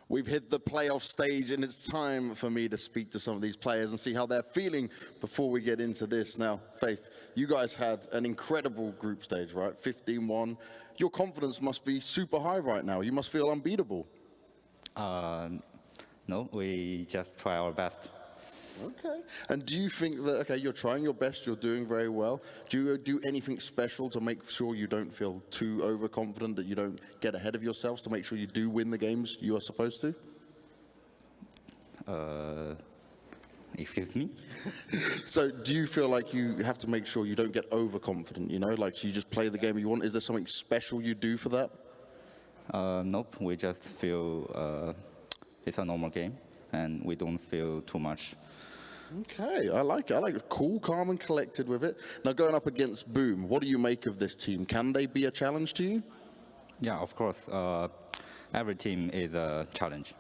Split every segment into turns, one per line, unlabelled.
We've hit the playoff stage, and it's time for me to speak to some of these players and see how they're feeling before we get into this. Now, Faith, you guys had an incredible group stage, right? 15-1. Your confidence must be super high right now. You must feel unbeatable.
No, we just try our best.
Okay. And do you think that, okay, you're trying your best, you're doing very well. Do you do anything special to make sure you don't feel too overconfident, that you don't get ahead of yourselves, to make sure you do win the games you are supposed to?
Excuse me?
So do you feel like you have to make sure you don't get overconfident, you know? Like, so you just play the game you want? Is there something special you do for that?
Nope, we just feel it's a normal game, and we don't feel too much.
Okay, I like it. I like it. Cool, calm, and collected with it. Now, going up against Boom, what do you make of this team? Can they be a challenge to you?
Yeah, of course. Every team is a challenge.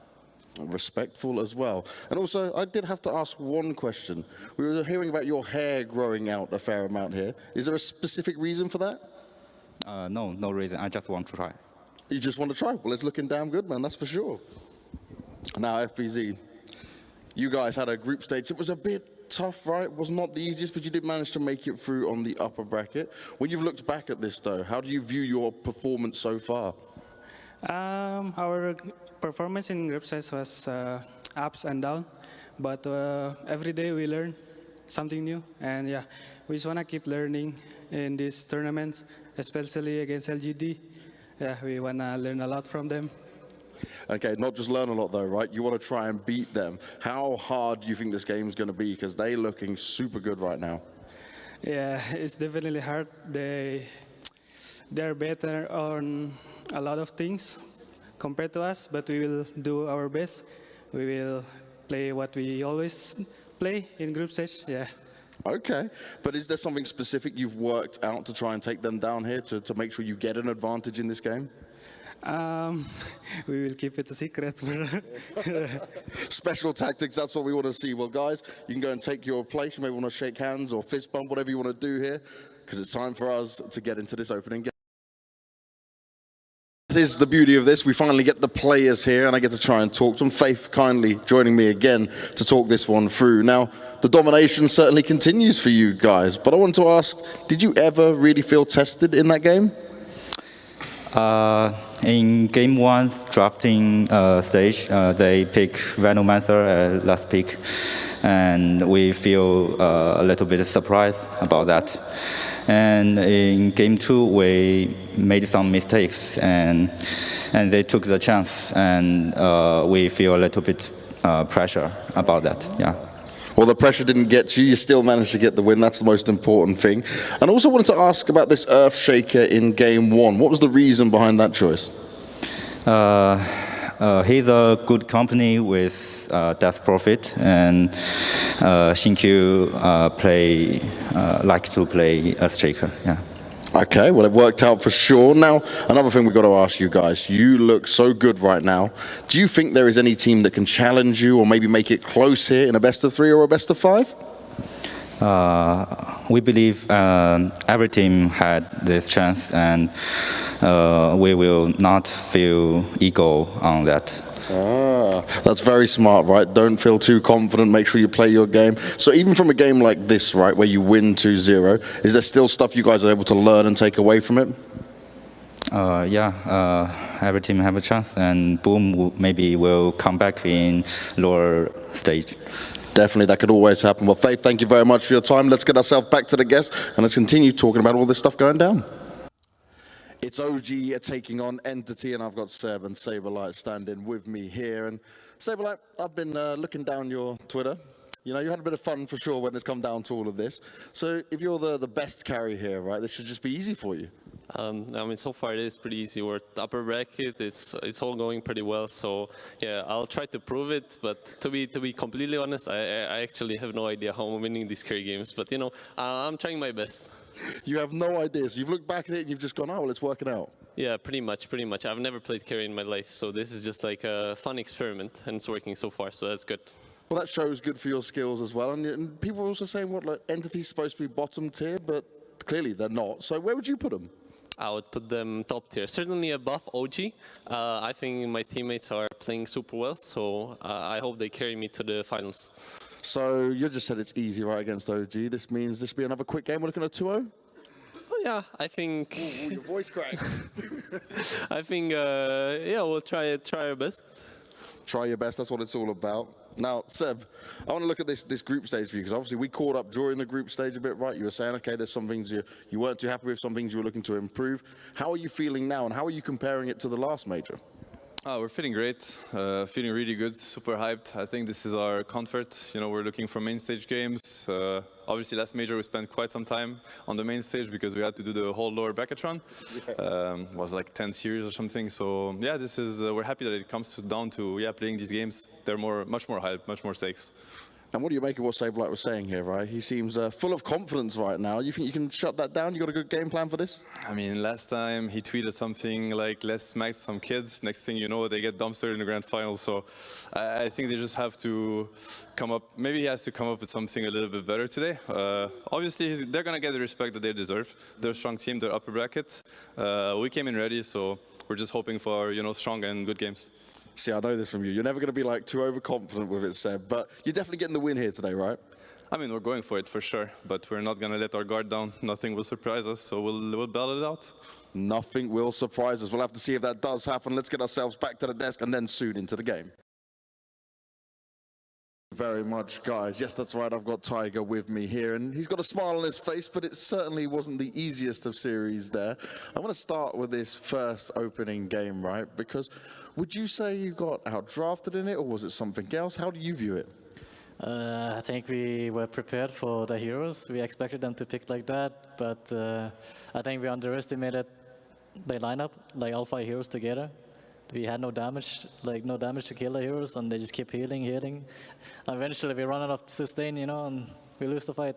Respectful as well. And also, I did have to ask one question. We were hearing about your hair growing out a fair amount here. Is there a specific reason for that?
No reason. I just want to try.
You just want to try? Well, it's looking damn good, man. That's for sure. Now, FBZ, you guys had a group stage. It was a bit tough, right? It was not the easiest, but you did manage to make it through on the upper bracket. When you've looked back at this, though, how do you view your performance so far?
Our performance in group stage was ups and downs, but every day we learn something new, and yeah, we just want to keep learning in these tournaments, especially against LGD. Yeah, we want to learn a lot from them.
Okay, not just learn a lot though, right? You want to try and beat them. How hard do you think this game is going to be? Because they're looking super good right now.
Yeah, it's definitely hard. They're better on a lot of things compared to us, but we will do our best. We will play what we always play in group stage, yeah.
Okay, but is there something specific you've worked out to try and take them down here to make sure you get an advantage in this game?
We will keep it a secret.
Special tactics, that's what we want to see. Well, guys, you can go and take your place. You may want to shake hands or fist bump, whatever you want to do here, because it's time for us to get into this opening game. This is the beauty of this. We finally get the players here, and I get to try and talk to them. Faith kindly joining me again to talk this one through. Now, the domination certainly continues for you guys, but I want to ask, did you ever really feel tested in that game?
In game 1's drafting stage, they pick Venomancer last pick, and we feel a little bit surprised about that. And in game 2, we made some mistakes, and they took the chance, and we feel a little bit pressure about that. Yeah.
Well, the pressure didn't get you. You still managed to get the win. That's the most important thing. And I also wanted to ask about this Earthshaker in game 1. What was the reason behind that choice?
He's a good company with Death Prophet, and Xinkyu like to play Earthshaker. Yeah.
Okay, well, it worked out for sure. Now, another thing we've got to ask you guys. You look so good right now. Do you think there is any team that can challenge you or maybe make it close here in a best-of-3 or a best-of-5?
We believe every team had this chance, and we will not feel ego on that.
That's very smart, right? Don't feel too confident. Make sure you play your game. So even from a game like this, right, where you win 2-0, is there still stuff you guys are able to learn and take away from it?
Yeah, every team have a chance, and Boom maybe will come back in lower stage.
Definitely, that could always happen. Well, Faith, thank you very much for your time. Let's get ourselves back to the guests, and let's continue talking about all this stuff going down. It's OG taking on Entity, and I've got Seb and Saberlight standing with me here. And Saberlight, I've been looking down your Twitter. You know, you had a bit of fun for sure when it's come down to all of this. So if you're the best carry here, right, this should just be easy for you.
I mean, so far it is pretty easy. We're upper bracket. It's all going pretty well. So yeah, I'll try to prove it. But to be completely honest, I actually have no idea how I'm winning these carry games. But you know, I'm trying my best.
You have no idea. So you've looked back at it and you've just gone, oh, well, it's working out.
Yeah, pretty much. I've never played carry in my life, so this is just like a fun experiment, and it's working so far. So that's good.
Well, that shows good for your skills as well. And people are also saying, what, like Entity's supposed to be bottom tier, but clearly they're not. So where would you put them?
I would put them top tier, certainly above OG. I think my teammates are playing super well, so I hope they carry me to the finals.
So you just said it's easy, right, against OG. This means this will be another quick game. We're looking at 2-0?
Oh, yeah, I think.
Ooh, your voice cracked.
I think, yeah, we'll try our best.
Try your best, that's what it's all about. Now, Seb, I want to look at this group stage for you, because obviously we caught up during the group stage a bit, right? You were saying, okay, there's some things you weren't too happy with, some things you were looking to improve. How are you feeling now, and how are you comparing it to the last major?
We're feeling great, feeling really good, super hyped. I think this is our comfort. You know, we're looking for main stage games. Obviously, last major we spent quite some time on the main stage because we had to do the whole lower bracket run. It was like 10 series or something. So yeah, this is we're happy that it comes down to playing these games. They're much more hype, much more stakes.
And what do you make of what Saberlight was saying here, right? He seems full of confidence right now. You think you can shut that down? You got a good game plan for this?
I mean, last time he tweeted something like, let's smack some kids. Next thing you know, they get dumpstered in the grand final. So I think they just have to come up. Maybe he has to come up with something a little bit better today. Obviously, they're going to get the respect that they deserve. They're a strong team. They're upper bracket. We came in ready, so we're just hoping for, strong and good games.
See, I know this from you. You're never going to be like too overconfident with it, Seb, but you're definitely getting the win here today, right?
I mean, we're going for it for sure, but we're not going to let our guard down. Nothing will surprise us, so we'll battle it out.
Nothing will surprise us. We'll have to see if that does happen. Let's get ourselves back to the desk and then soon into the game. Very much, guys. Yes, that's right. I've got Tiger with me here, and he's got a smile on his face, but it certainly wasn't the easiest of series there. I want to start with this first opening game, right? Because would you say you got outdrafted in it, or was it something else? How do you view it?
I think we were prepared for the heroes. We expected them to pick like that, but I think we underestimated the lineup, like all 5 heroes together. We had no damage to kill the heroes, and they just keep healing. Eventually, we run out of sustain, and we lose the fight.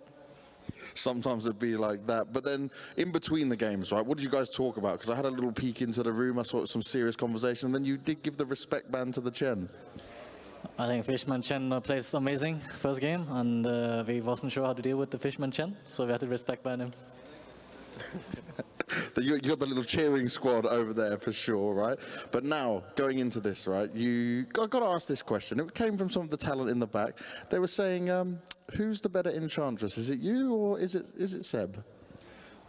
Sometimes it'd be like that. But then in between the games, right, what did you guys talk about? Because I had a little peek into the room. I saw some serious conversation. And then you did give the respect band to the Chen.
I think Fishman Chen plays amazing first game, and we wasn't sure how to deal with the Fishman Chen, so we had to respect band him.
You got the little cheering squad over there for sure, right? But now, going into this, right, I got to ask this question. It came from some of the talent in the back. They were saying, who's the better Enchantress? Is it you or is it Seb?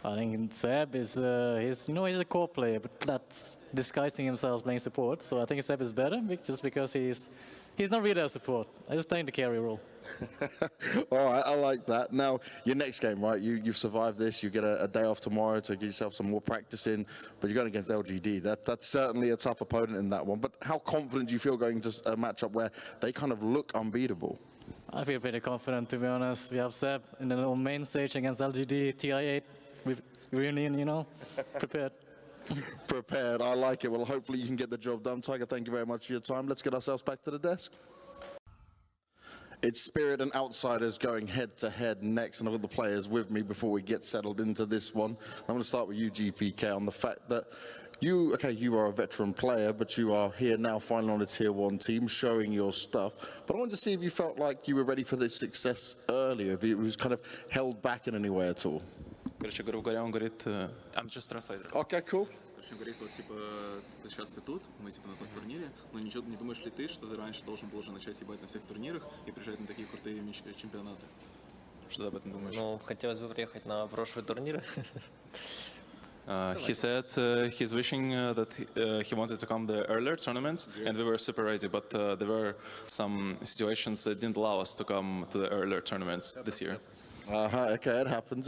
I think Seb is, he's a core player, but that's disguising himself playing support. So I think Seb is better, just because he's not really a support. He's just playing the carry role.
All right, I like that. Now, your next game, right? You've survived this. You get a day off tomorrow to get yourself some more practice in, but you're going against LGD. That's certainly a tough opponent in that one. But how confident do you feel going to a matchup where they kind of look unbeatable?
I feel pretty confident, to be honest. We have Seb in the main stage against LGD, TI8, with Reunion, prepared.
Prepared, I like it. Well, hopefully you can get the job done. Tiger, thank you very much for your time. Let's get ourselves back to the desk. It's Spirit and Outsiders going head-to-head next, and I've got the players with me before we get settled into this one. I'm going to start with you, GPK, on the fact that you are a veteran player, but you are here now finally on a Tier 1 team, showing your stuff. But I wanted to see if you felt like you were ready for this success earlier, if it was kind of held back in any way at all.
Короче, грубо говоря, он говорит, I'm just an outsider.
Okay, cool.
Короче, он говорит, вот, типа, сейчас ты тут, мы, типа, на том турнире, но ничего, не думаешь ли ты, что ты раньше должен был уже начать ебать на всех турнирах и приезжать на такие крутые чемпионаты? Что ты об этом думаешь?
Ну, хотелось бы приехать на прошлые турниры.
He said he's wishing that he wanted to come the earlier tournaments, and we were super ready, but there were some situations that didn't allow us to come to the earlier tournaments this year.
Okay, it happens.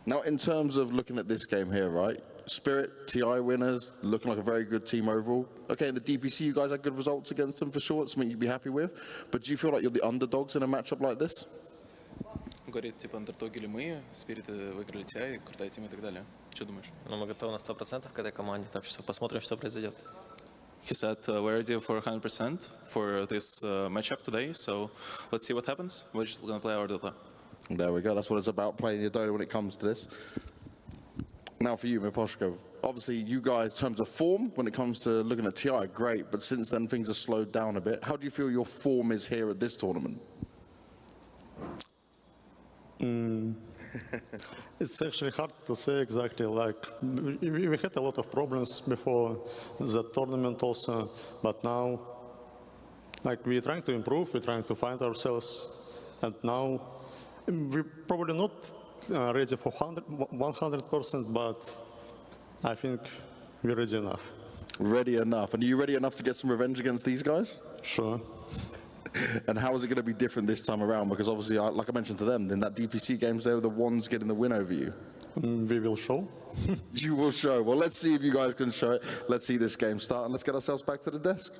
Now, in terms of looking at this game here, right? Spirit, TI winners, looking like a very good team overall. Okay, in the DPC, you guys had good results against them for sure. It's something you'd be happy with. But do you feel like you're the underdogs in a matchup like this?
Говорит, типа, андертоги ли мы, Спирит выиграли TI, крутая тема и так далее. Что думаешь?
Но мы готовы на 100% к этой команде, так что посмотрим, что произойдет.
He said we're ready for 100% for this matchup today, so let's see what happens. We're just going to play our Dota.
There we go. That's what it's about, playing your Dota when it comes to this. Now for you, Miposhko. Obviously, you guys, in terms of form, when it comes to looking at TI, great, but since then things have slowed down a bit. How do you feel your form is here at this tournament?
It's actually hard to say exactly. Like we had a lot of problems before the tournament also, but now, like we're trying to improve, we're trying to find ourselves, and now we're probably not ready for 100%, but I think we're ready enough.
Ready enough. And are you ready enough to get some revenge against these guys?
Sure.
And how is it going to be different this time around? Because obviously, like I mentioned to them, in that DPC games, they were the ones getting the win over you.
We will show.
You will show. Well, let's see if you guys can show it. Let's see this game start, and let's get ourselves back to the desk.